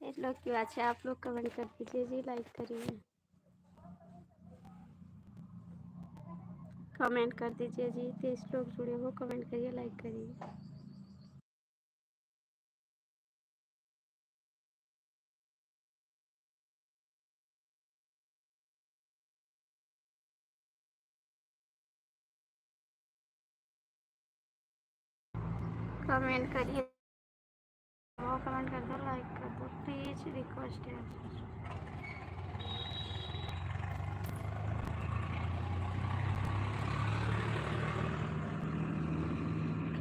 एक लोग की बात है, आप लोग कमेंट कर दीजिए जी, लाइक करिए, कमेंट कर दीजिए जी। 30 लोग जुड़े हो, कमेंट करिए, लाइक करिए। कमेंट करिए, वो कमेंट कर दो, लाइक कर दो, प्लीज रिक्वेस्ट है।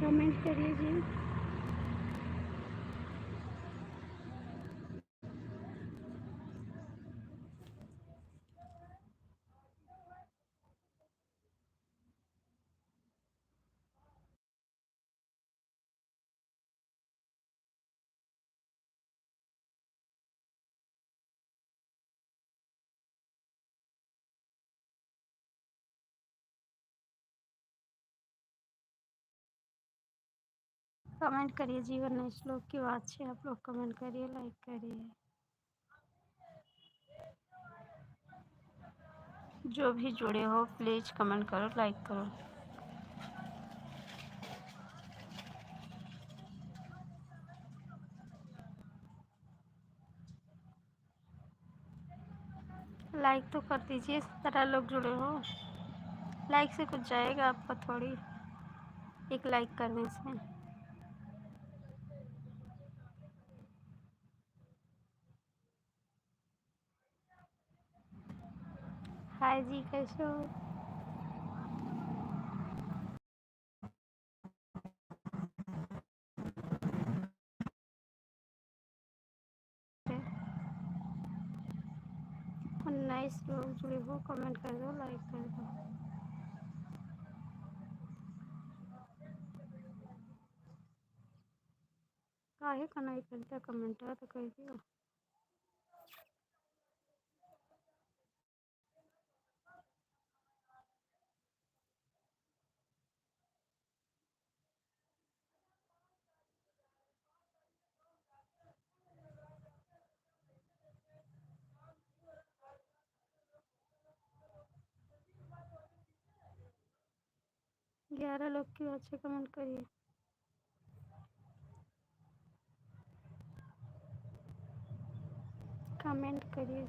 कमेंट करिए जी। कमेंट करिए जी, वरना इस लोग की बात है, आप लोग कमेंट करिए, लाइक करिए। जो भी जुड़े हो प्लीज कमेंट करो, लाइक करो। लाइक तो कर दीजिए, 17 लोग जुड़े हो, लाइक से कुछ जाएगा आपका थोड़ी, एक लाइक करने से। हाय जी, कैसे हो? नाइस लोग जुड़े हो, कमेंट कर दो, लाइक कर दो। काहे का नहीं करता कमेंट तो कर दियो। ग्यारह लोग की अच्छे कमेंट करिए। कमेंट करिए।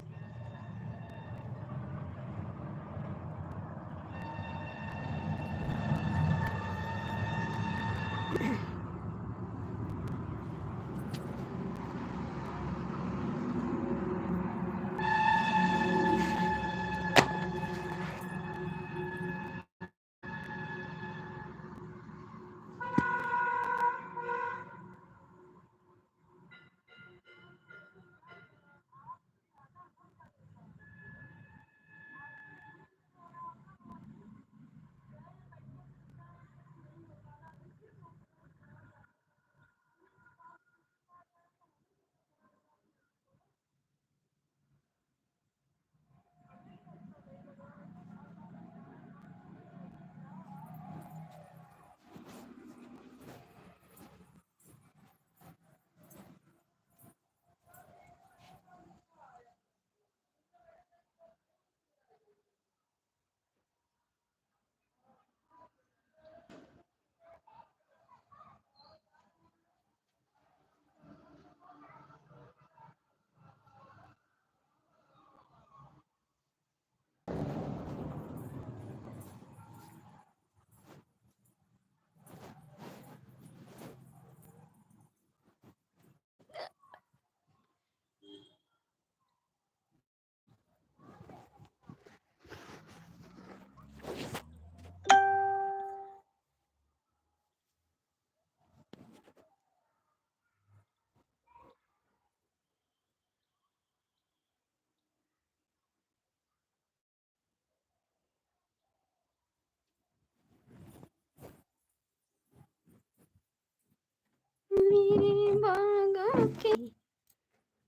मेरे बागों के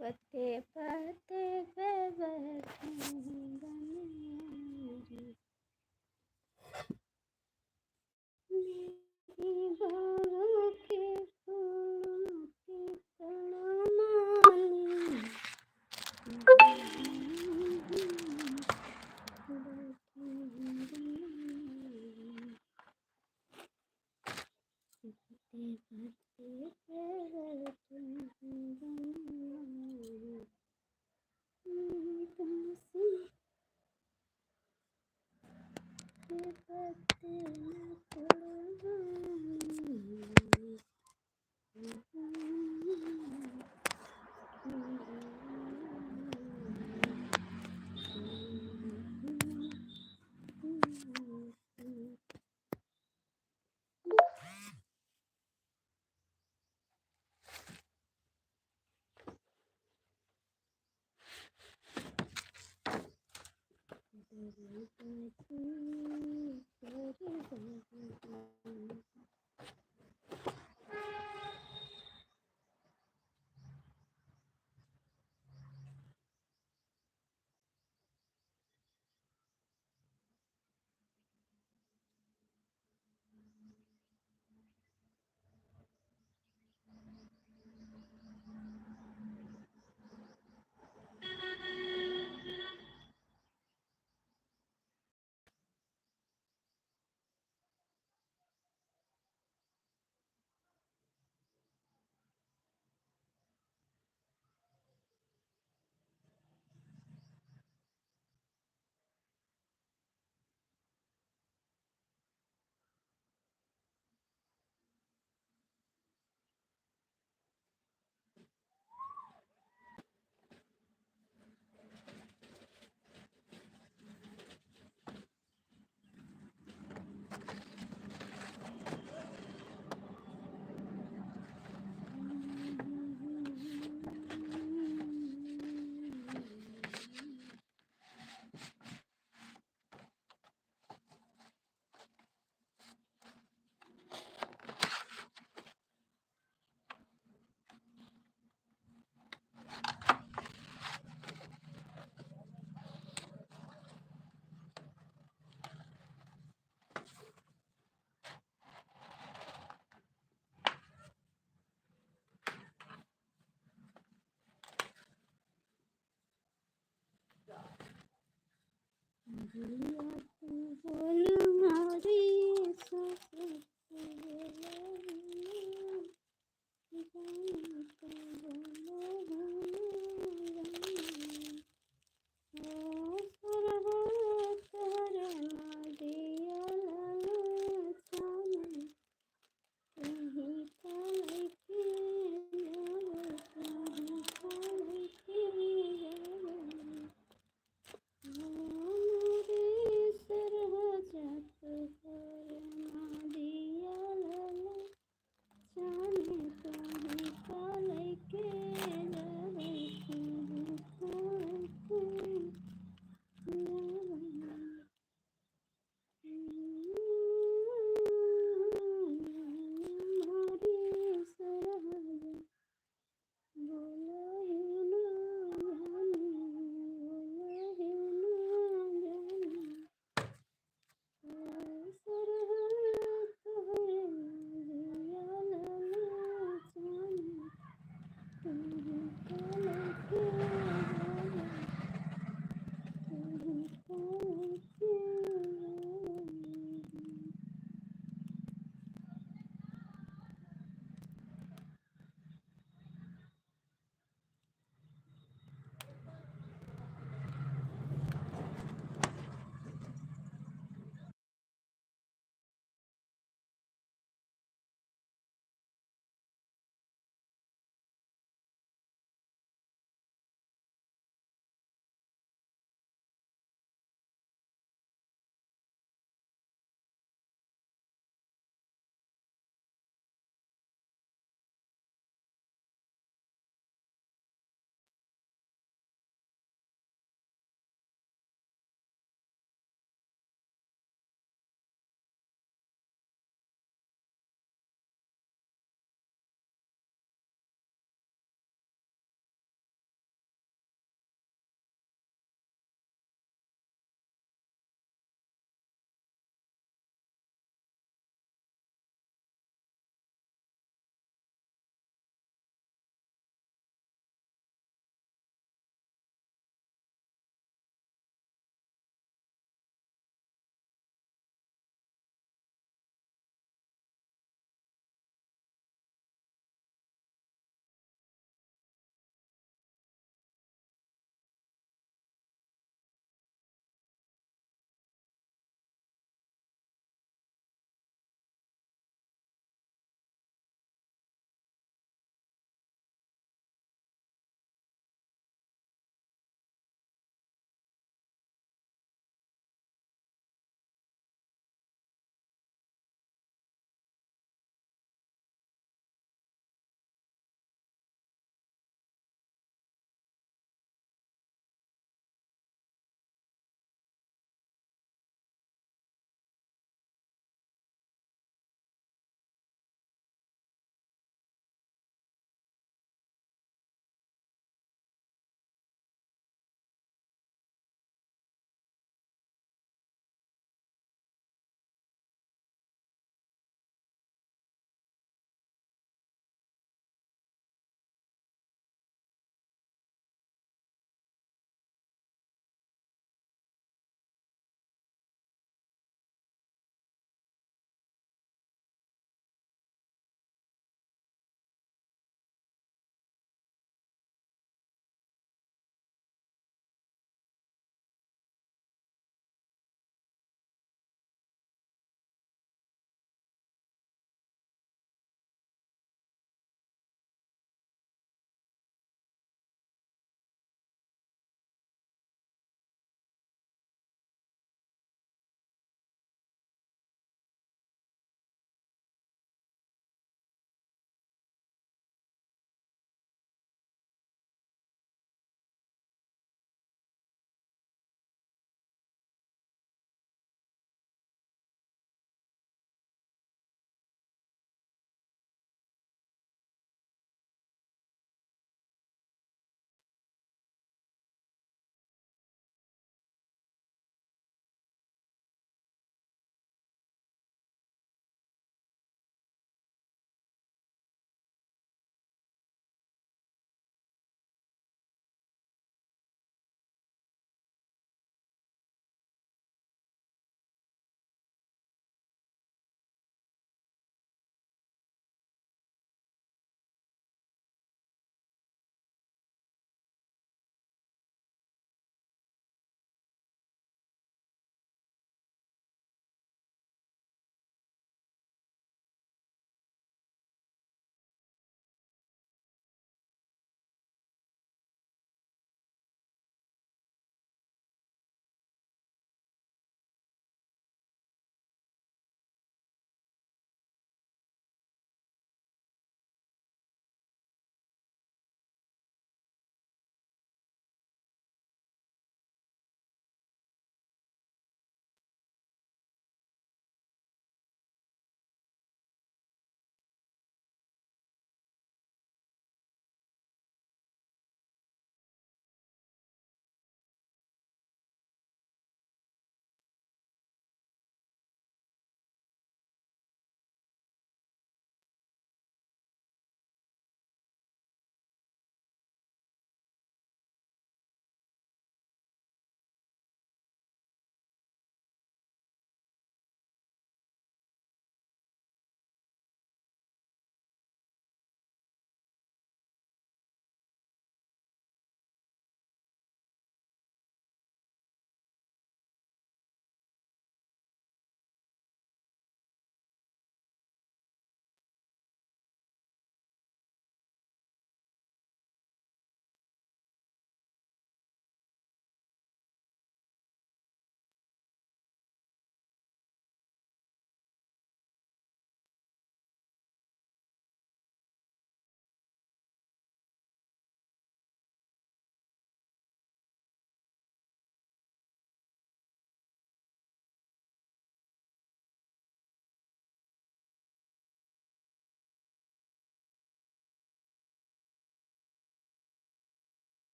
पत्ते पत्ते पे बैठी मेरी बागों के फूलों की तड़ना जिया तू बोल मोरी सांसों से जाने तू बोलो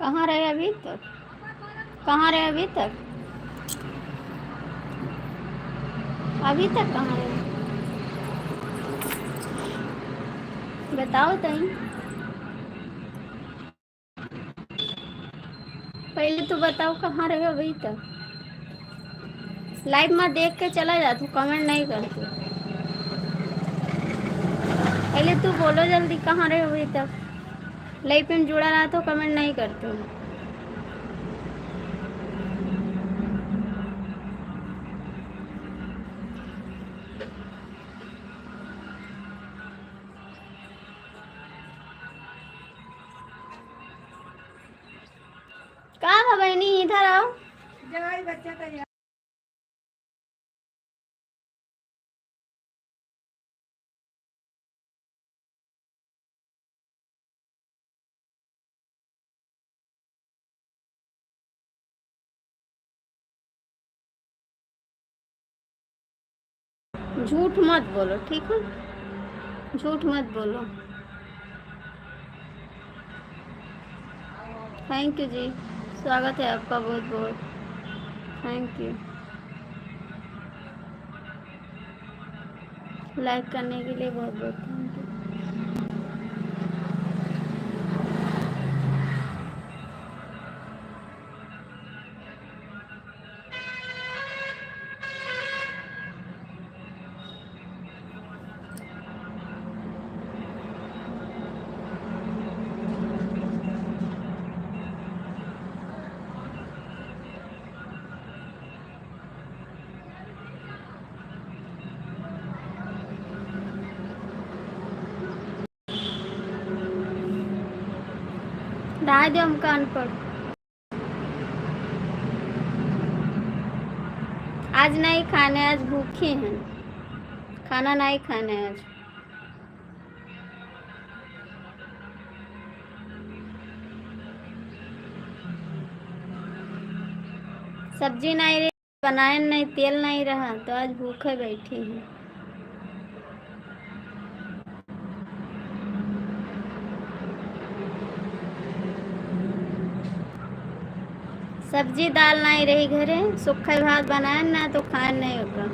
कहाँ रहे अभी तक? कहाँ रहे अभी तक? अभी तक कहाँ रहे? बताओ तई। पहले तो बताओ कहाँ रहे अभी तक। लाइव में देख के चला जा, तू कमेंट नहीं करती। पहले तू बोलो जल्दी, कहाँ रहे अभी तक? लाइव में जुड़ा रहा तो कमेंट नहीं करते हो। कहाँ था बहनी? इधर आओ। बच्चा का झूठ मत बोलो, ठीक है? झूठ मत बोलो। थैंक यू जी, स्वागत है आपका बहुत बहुत। थैंक यू लाइक करने के लिए, बहुत बहुत थैंक यू। डाल दो हम कान पर। आज नहीं खाने, आज भूखे हैं, खाना नहीं खाने आज। सब्जी नहीं रही, बनाए नहीं, तेल नहीं रहा, तो आज भूखे बैठे हैं। सब्जी दाल नहीं रही घरे, सूखे भात बनाए ना तो खाए नहीं होगा।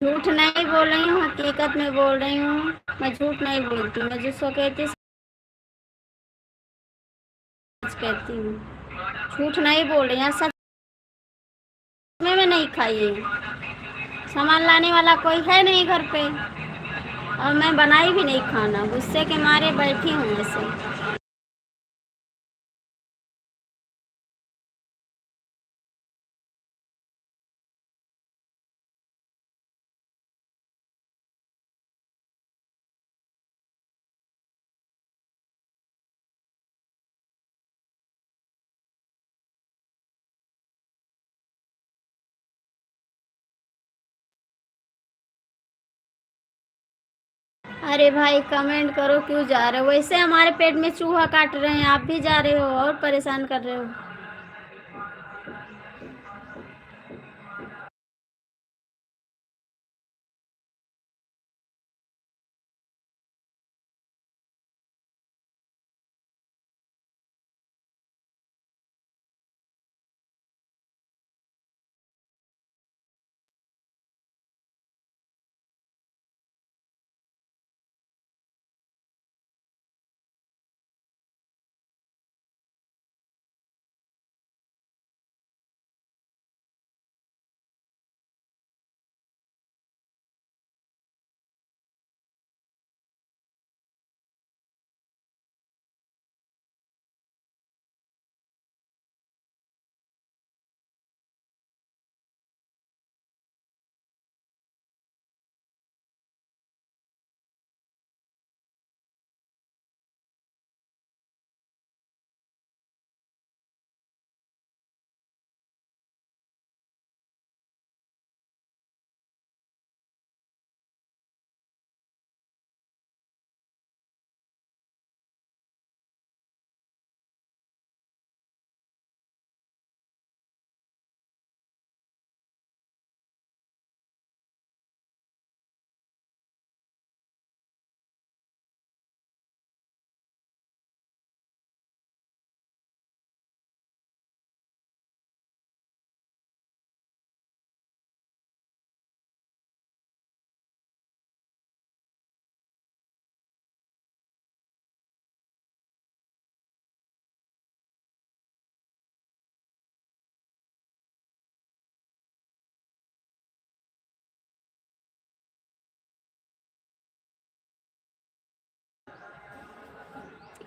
झूठ नहीं बोल रही हूँ, हकीकत में बोल रही हूँ। मैं झूठ नहीं बोलती, मैं जिसको कहती सच कहती हूँ। झूठ नहीं बोल रही हूँ, सच में मैं नहीं खाई है। सामान लाने वाला कोई है नहीं घर पे, और मैं बनाई भी नहीं खाना, गुस्से के मारे बैठी हूँ ऐसे। अरे भाई कमेंट करो, क्यों जा रहे हो? वैसे हमारे पेट में चूहा काट रहे हैं, आप भी जा रहे हो और परेशान कर रहे हो।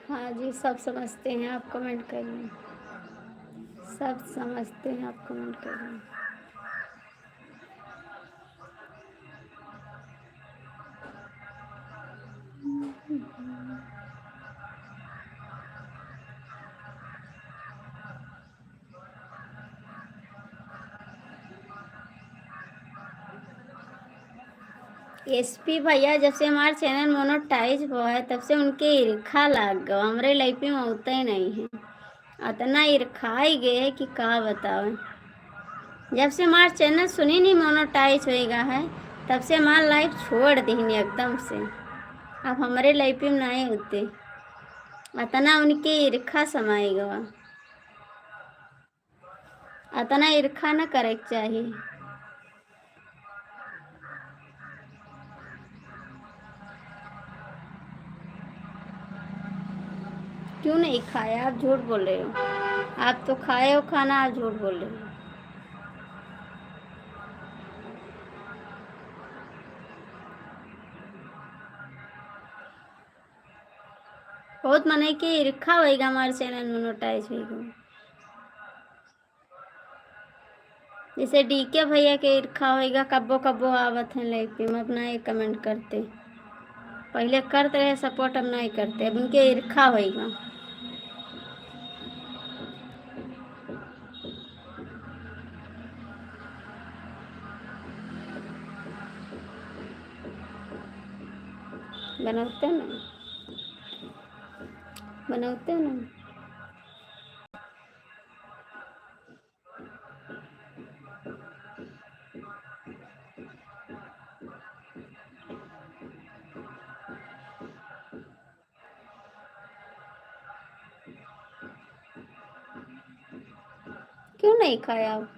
हाँ जी, सब समझते हैं, आप कमेंट करिए। सब समझते हैं, आप कमेंट करिए। एसपी भैया, जब से हमारा चैनल मोनोटाइज हुआ है तब से उनके ईर्खा लाग गवा, हमरे लाइफ में होता ही नहीं है। इतना ईर्खा ही गए कि का बताओ। जब से हमारा चैनल सुनी नहीं मोनोटाइज होएगा है, तब से हमारा लाइफ छोड़ दी एकदम से। अब हमारे लाइफ में नहीं होते, इतना उनके ईर्खा समाएगा। इतना ईर्खा ना करे चाहिए। क्यों नहीं खाया? आप झूठ बोल रहे हो। आप तो खाए हो खाना, आप झूठ बोल रहे हो। बहुत मने की ईर्खा होएगा हमारे चैनल मोनेटाइज होएगा। जैसे डीके भैया के ईर्खा होएगा, कब्बो कब्बो आवत है लाइफ में, अपना ये कमेंट करते। पहले करते रहे सपोर्ट, अब नहीं करते, अब उनके ईर्खा होएगा। बनाते ना, बनाते ना। क्यों नहीं खाया आप?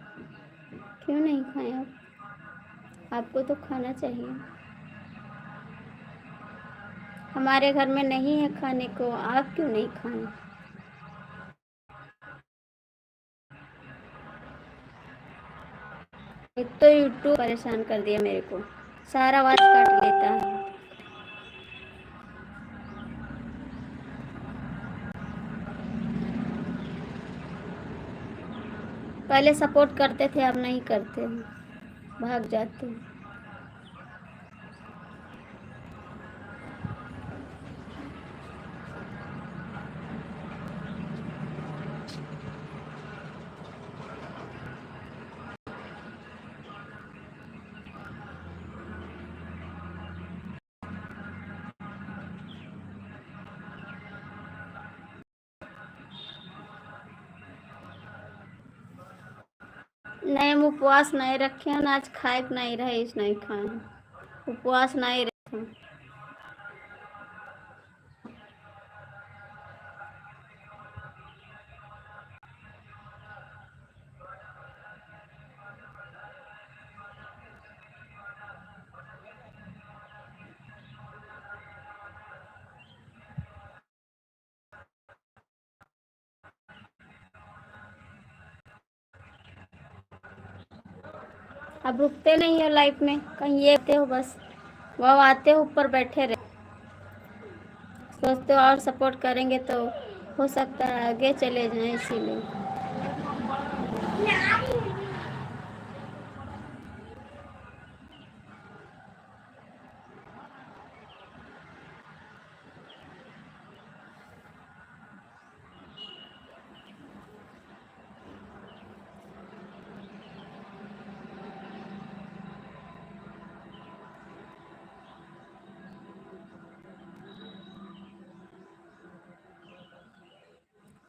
क्यों नहीं खाया आप? आपको तो खाना चाहिए। हमारे घर में नहीं है खाने को, आप क्यों नहीं खाएं? एक तो यूट्यूब परेशान कर दिया मेरे को, सारा आवाज काट लेता है। पहले सपोर्ट करते थे, अब नहीं करते, भाग जाते हैं। नहीं, हम उपवास नहीं रखे हैं, आज खाए के नहीं रहे, इस नहीं खाए हैं। उपवास नहीं रखे। अब रुकते नहीं हो लाइफ में, कहीं ये आते हो बस, वो आते हो ऊपर बैठे रहे, सोचते हो और सपोर्ट करेंगे तो हो सकता है आगे चले जाएं, इसीलिए।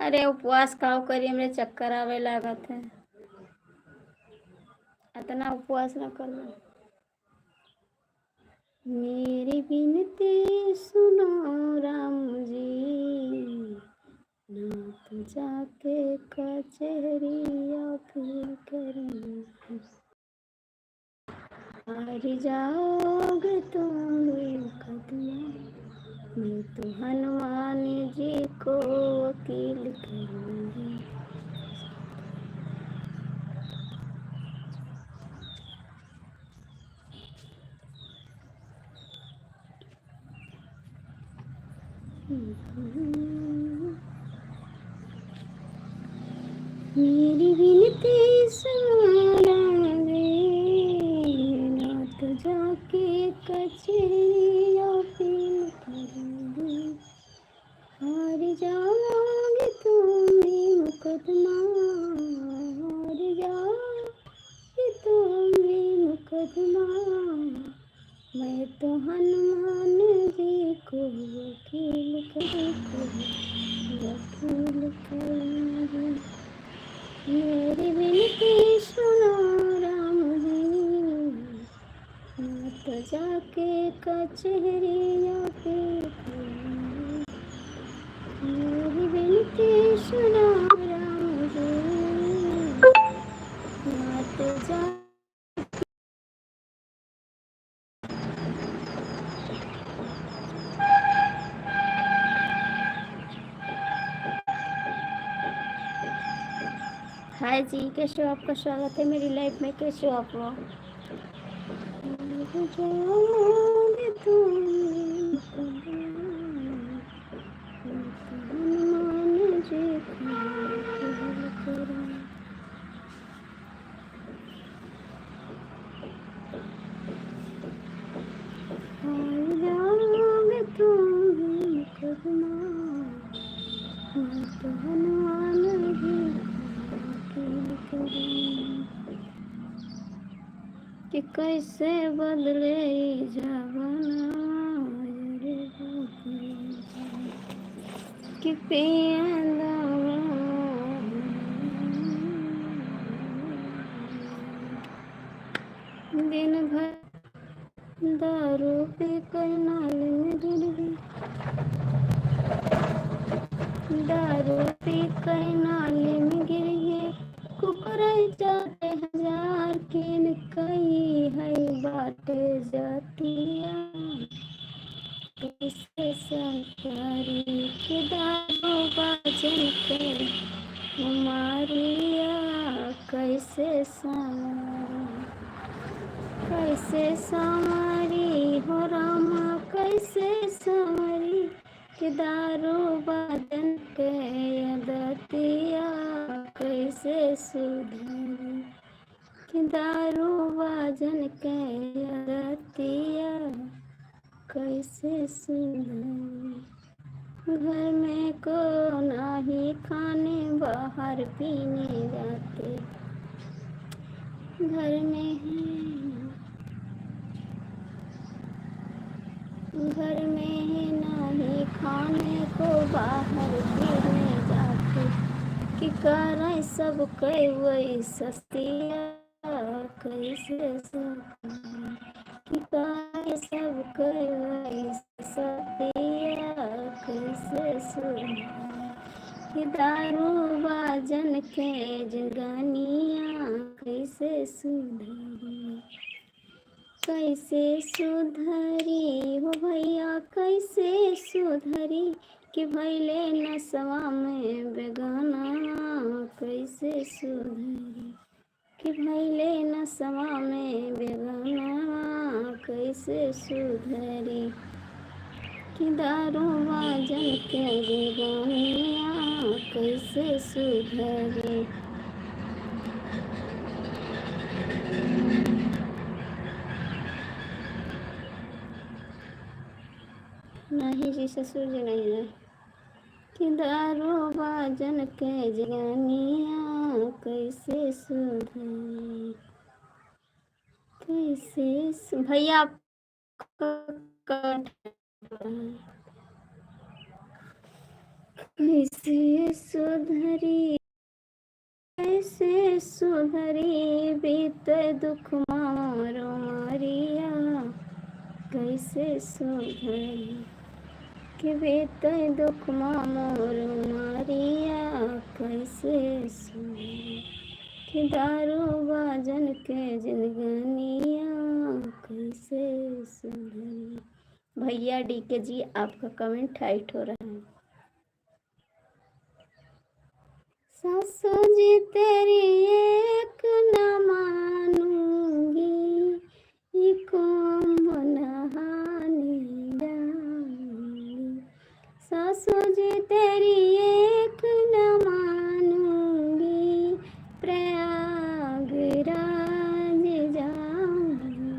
अरे उपवास खाओ करिए, मेरे चक्कर आवे लागत है, इतना उपवास न करो। मेरी विनती सुनो राम जी, ना तो जाके कचहरी अपील करेंगे, हार जाओगे तुम मुकदमा, मैं तो हनुमान जी को वकील करूँगी। मेरी विनती सुनो राम रे, ना तो जाके कचहरी अपील करूँगी, हार जाओगे तुम भी मुकदमा, हार जाओगे तुम भी मुकदमा, मैं तो हनुमान जी को वकील करूँगी। मेरी विनती सुनो राम जी, ना तो जाके कचहरी अपील करूँगी, मेरी विनती सुनो राम जी, ना तो जा। हाय जी, कैसे हो? आपका स्वागत है मेरी लाइफ में, कैसे हो आप लोग? कि कैसे बदले जवाना, रे कि पिया दिन भर दारू पी कर नाले में गिर गई, दारू पी कर नाले में गिर गए, कुकर जाते हजार किन कई है बाटे जातिया, कैसे सरकारी के दारू बाजन के मारिया, कैसे सामारी हो रामा, कैसे सामारी के दारू बाजन के दतिया, कैसे सुधरी के दारू बाजन के दतिया, कैसे सुधरी। घर में को नहीं खाने बाहर पीने जाते, घर में ही नहीं खाने को बाहर पीने जाते, कि करे सब कई वही सस्तिया कैसे सब कि करे सब कई वही सस्तिया कैसे सुन कि दारू बाजन के जगानिया कैसे सुधरी हो भैया कैसे सुधरी कि भैले नसवा में बेगाना कैसे सुधरी कि भैले नसवा में बेगाना कैसे सुधरी कि दारू बाजन के बेगानिया कैसे सुधरी। नहीं जी, ससुर जी नहीं है। कि दारू बाजन के जगानिया कैसे सुधरी भैया कैसे सुधरी कैसे सुधरी बीत दुख मारो मारिया कैसे सुधरी कि बीत दुख मारो मारिया कैसे सुधरी कि दारू बाजन के जिंदगानिया कैसे सुधरी। भैया डीके जी, आपका कमेंट टाइट हो रहा है। सासू जी तेरी एक न मानूंगी, ये कौन नहाने जाऊंगी। सासू जी तेरी एक न मानूंगी, प्रयागराज जाऊंगी।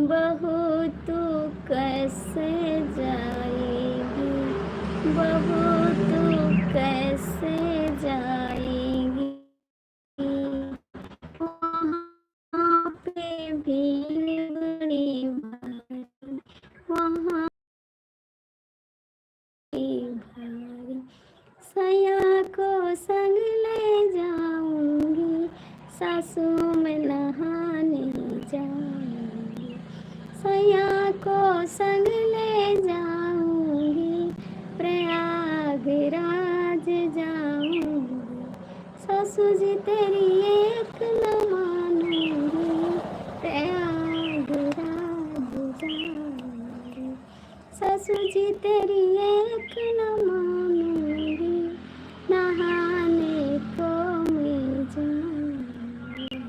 बहू तू कैसे जाएगी, बहू तू कैसे जाएगी, वहाँ पे भीड़ बड़ी भारी, वहाँ भारी। सैया को संग ले जाऊंगी, सासू में नहाने जाऊंगी। सैया को संग ले जाऊंगी, प्रयागराज जाऊंगी। सासू जी तेरी एक न मानूंगी, प्रयागराज जाऊंगी। सासू जी तेरी एक न मानूंगी, नहाने को मैं जाऊंगी।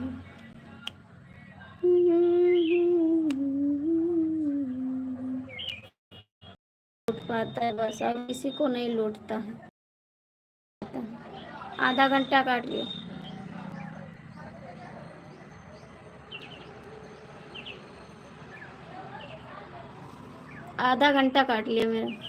लूट पाता है बस, अब किसी को नहीं लूटता है। आधा घंटा काट लिया, आधा घंटा काट लिया मेरा।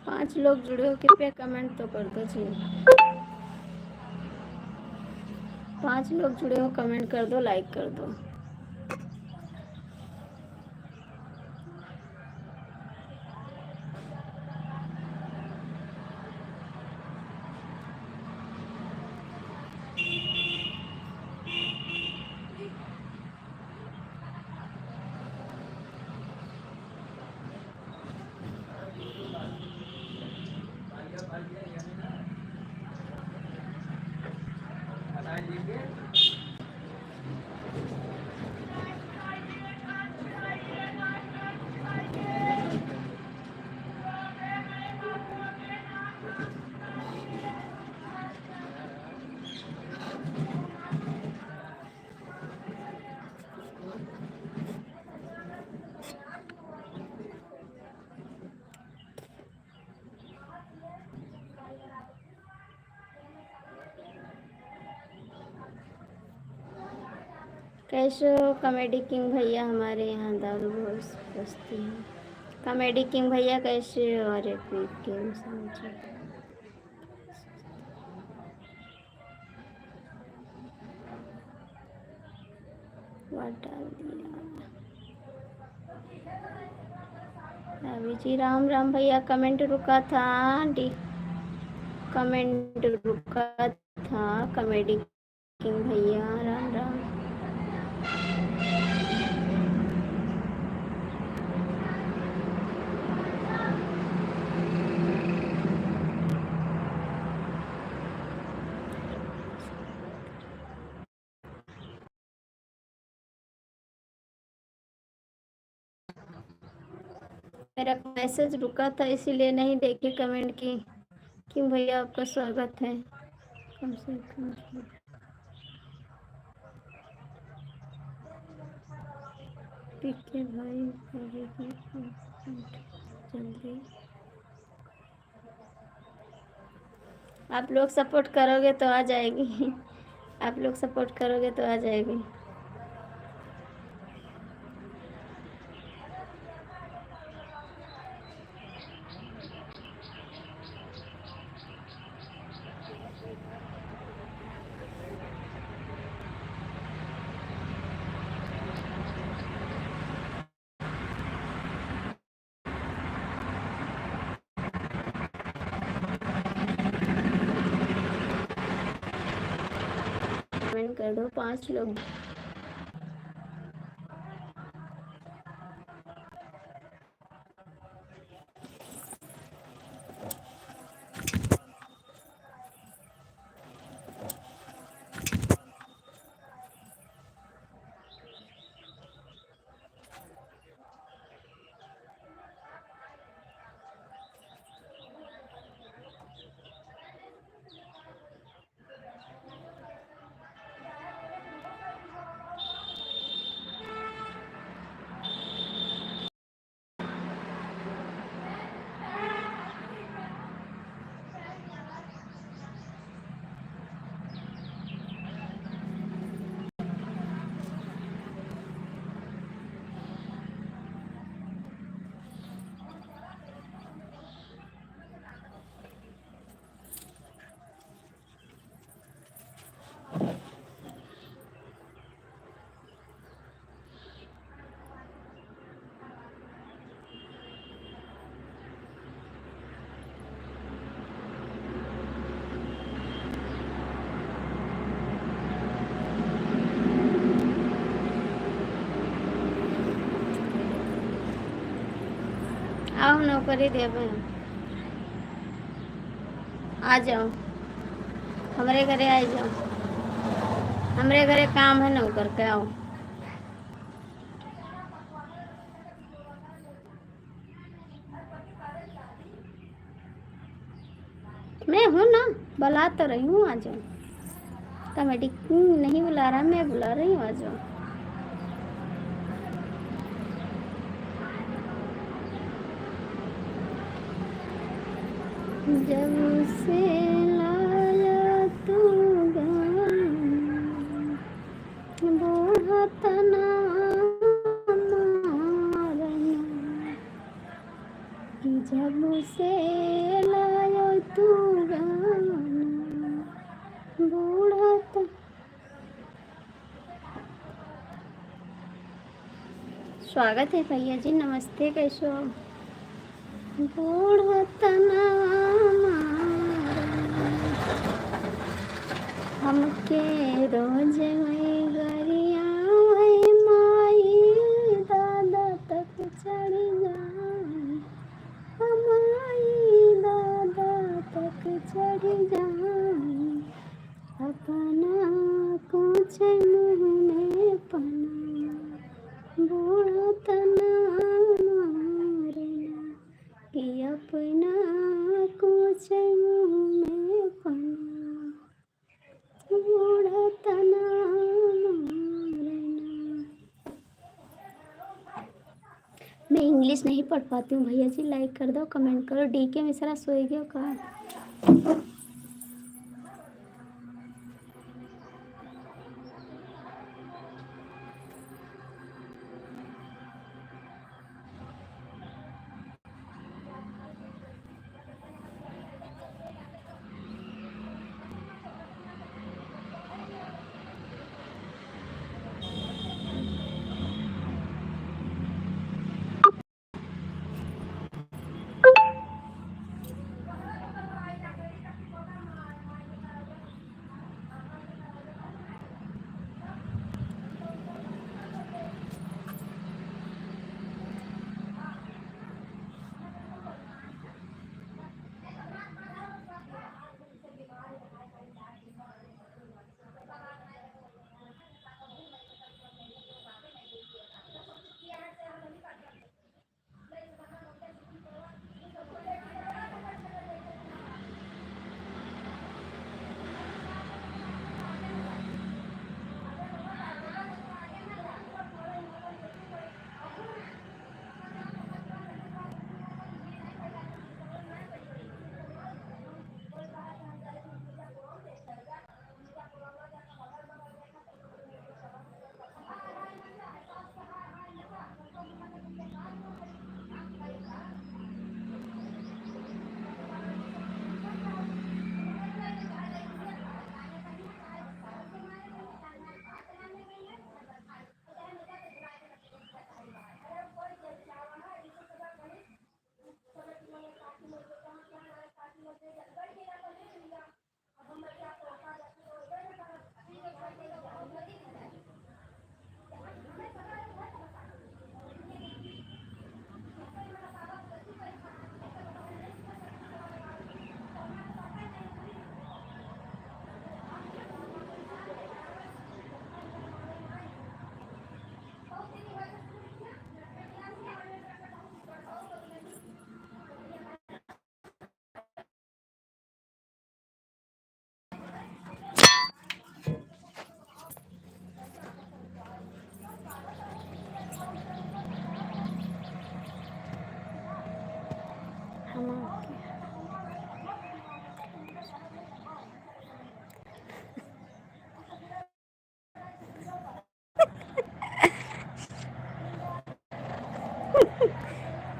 पांच लोग जुड़े हो, कृपया कमेंट तो कर दो जी। 5 लोग जुड़े हो, कमेंट कर दो, लाइक कर दो। कैसे हो कॉमेडी किंग भैया? हमारे यहाँ दारू बहुत सस्ती है। कॉमेडी किंग भैया कैसे हो? अरे पी के समझे वाट डाल दिया। रवि जी राम राम भैया। कमेंट रुका था आंटी, कमेंट रुका था। कॉमेडी किंग भैया राम राम। मेरा मैसेज रुका था इसीलिए नहीं देखे कमेंट की। किंग भैया आपका स्वागत है। कम से कम पीके भाई करेगी जल्दी। आप लोग सपोर्ट करोगे तो आ जाएगी। आप लोग सपोर्ट करोगे तो आ जाएगी। कमेंट कर दो 5 लोग। आओ नौकरी देवे, आ जाओ हमारे घरे आ जाओ। हमारे घरे काम है नौकर के आओ। मैं हूँ ना, बुला तो रही हूँ, आ जाओ। कॉमेडी नहीं बुला रहा, मैं बुला रही हूँ, आ जाओ। जब से लाया तू बूढ़ा तना मारना, जब से लाया तू बूढ़ा तना। स्वागत है भैया जी, नमस्ते, कैसे हो? बूढ़ा तना हमके रोज में गरिया माई दादा तक चढ़ जाए, हमारी दादा तक चढ़ जाए, अपना कुछ मुँह में पना, बूढ़ा तना मारना कि अपना कुछ मुँह में पना, बूढ़ा तना मारना। मैं इंग्लिश नहीं पढ़ पाती हूँ भैया जी, लाइक कर दो, कमेंट करो। डी के मिश्रा सोएगी कहा?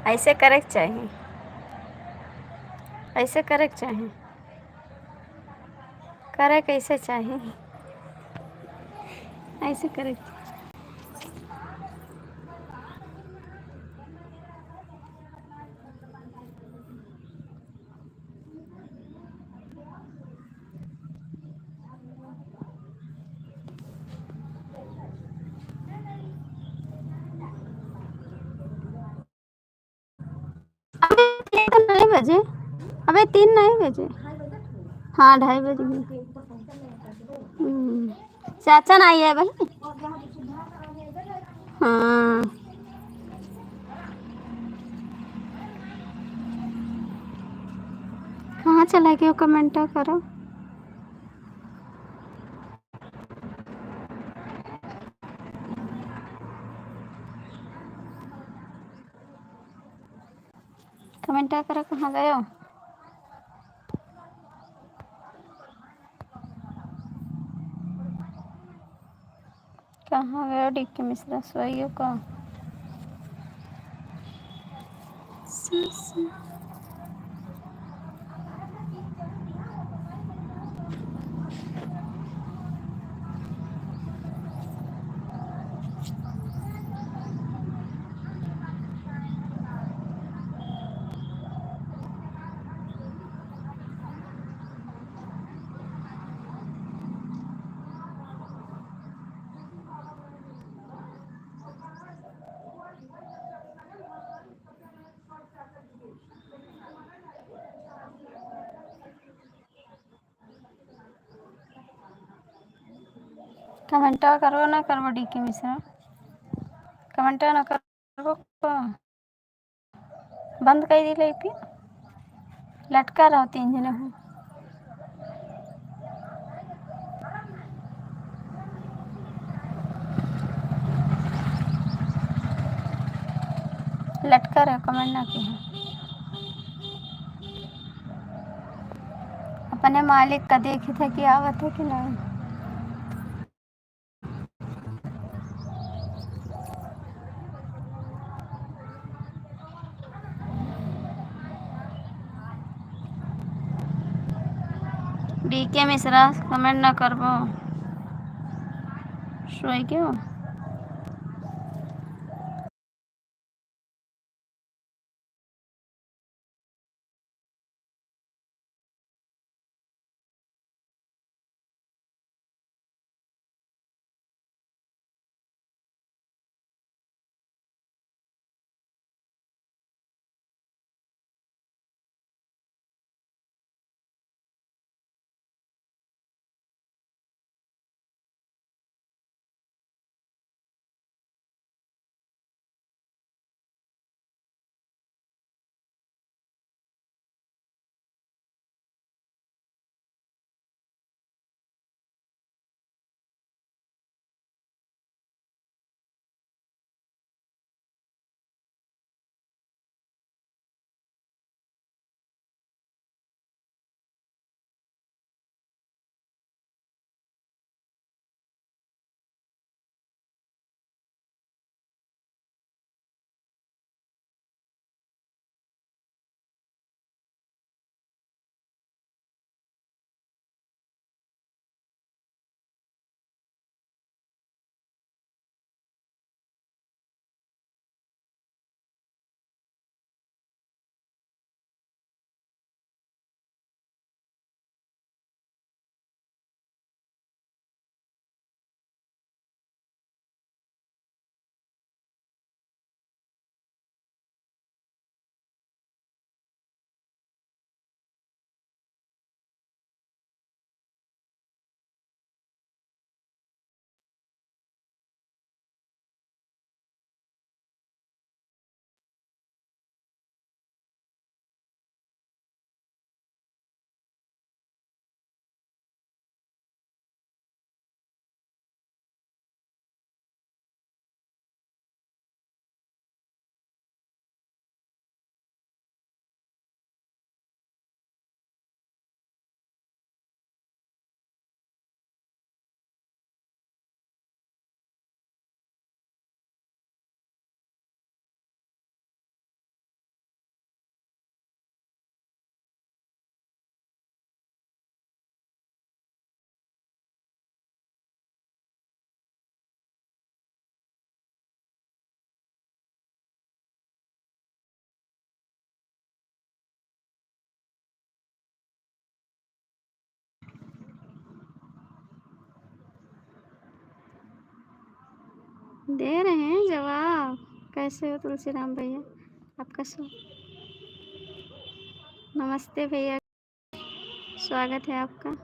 ऐसे करे के चाहिए, ऐसे करे के चाहिए, करे कैसे चाहिए, ऐसे करे के। अबे 3 तो नहीं बजे, अबे 3 नहीं बजे। हाँ 2:30 बज गए। चाचा ना आई है भाई। हाँ कहाँ चला गया, कमेंट करो। कमेंट करो कहाँ गए हो। कहाँ गए हो डीके मिश्रा, सोई हो का? कमेंट करो ना करबो डीके मिश्रा, कमेंट ना करबो का? बंद कर दिले पे लटका रहो 3 जने हो। लटका रहो, कमेंट ना किया। अपने मालिक का देखी था कि आवत है कि नहीं। डीके मिश्रा कमेंट ना करबो, सोई क्यों? दे रहे हैं जवाब। कैसे हो तुलसीराम भैया? आपका नमस्ते भैया, स्वागत है आपका।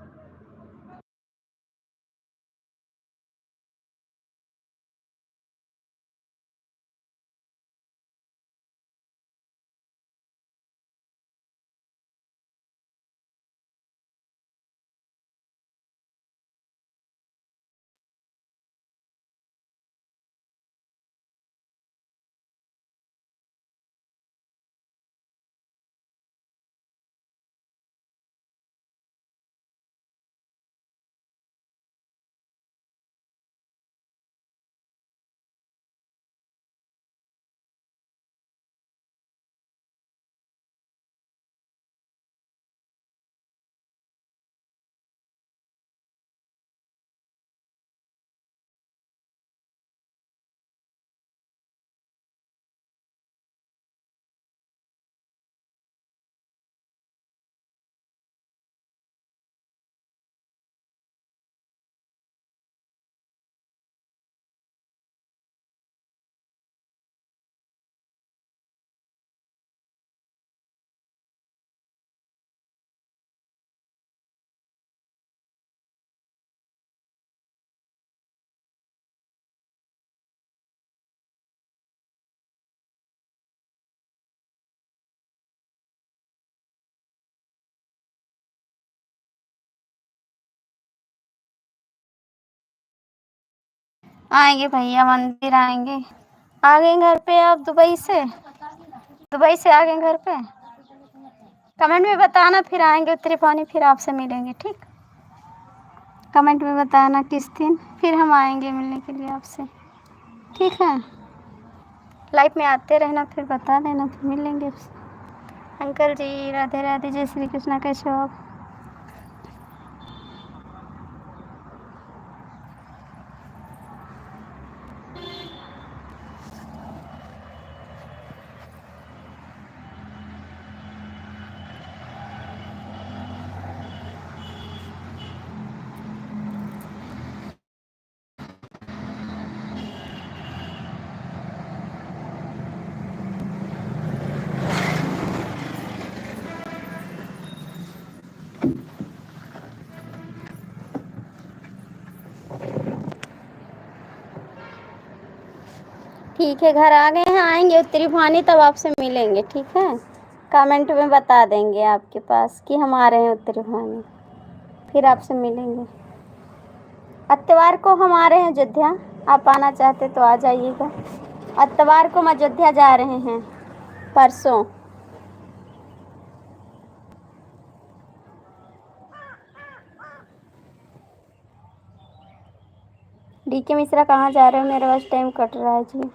आएंगे भैया, मंदिर आएंगे। आ गए घर पे आप? दुबई से आ गए घर पे? कमेंट में बताना, फिर आएंगे उत्तरी पानी, फिर आपसे मिलेंगे। ठीक, कमेंट में बताना किस दिन, फिर हम आएंगे मिलने के लिए आपसे। ठीक है, लाइफ में आते रहना, फिर बता देना, फिर मिलेंगे आपसे। अंकल जी राधे राधे, जय श्री कृष्णा, कैसे हो आप? ठीक है, घर आ गए हैं, आएंगे उत्तरी भवानी तब आपसे मिलेंगे। ठीक है, कमेंट में बता देंगे आपके पास कि हम आ रहे हैं उत्तरी भवानी, फिर आपसे मिलेंगे। इतवार को हम आ रहे हैं अयोध्या, आप आना चाहते तो आ जाइएगा। इतवार को हम अयोध्या जा रहे हैं, परसों। डीके मिश्रा कहाँ जा रहे हो? मेरा बस टाइम कट रहा है जी।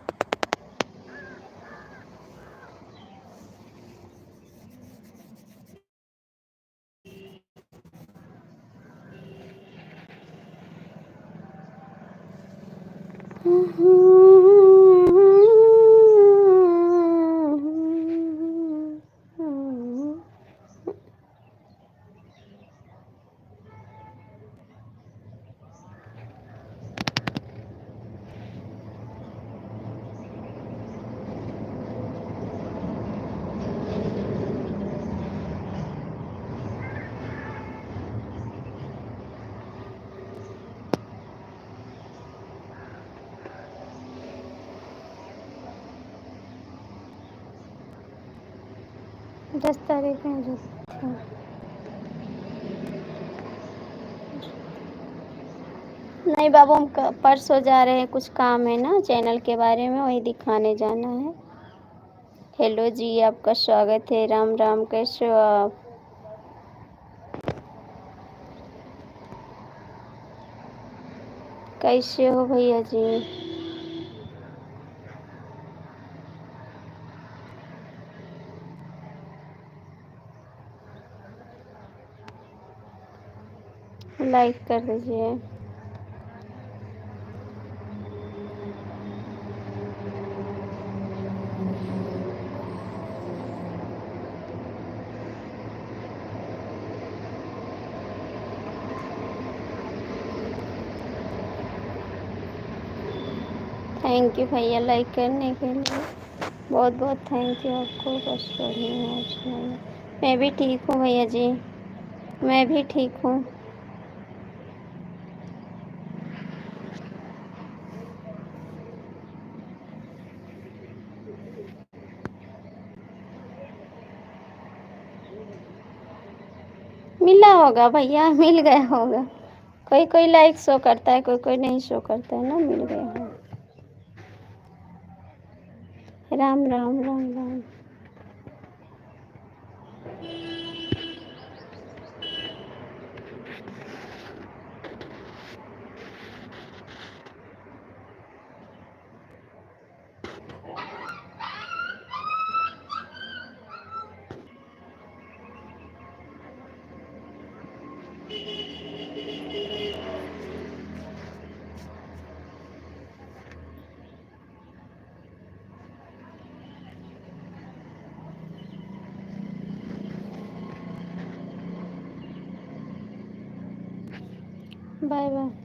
दस तारीख में अयोध्या। नहीं बाबू, हम परसों जा रहे हैं, कुछ काम है ना चैनल के बारे में, वही दिखाने जाना है। हेलो जी, आपका स्वागत है। राम राम, कैसे हो आप? कैसे हो भैया जी? लाइक कर दीजिए। थैंक यू भैया लाइक करने के लिए। बहुत बहुत थैंक यू आपको। बस बढ़िया है, आप सुनाइए। मैं भी ठीक हूँ भैया जी, मैं भी ठीक हूँ। मिला होगा भैया, मिल गया होगा। कोई कोई लाइक शो करता है, कोई कोई नहीं शो करता है ना। मिल गया होगा। राम राम राम राम। Bye bye.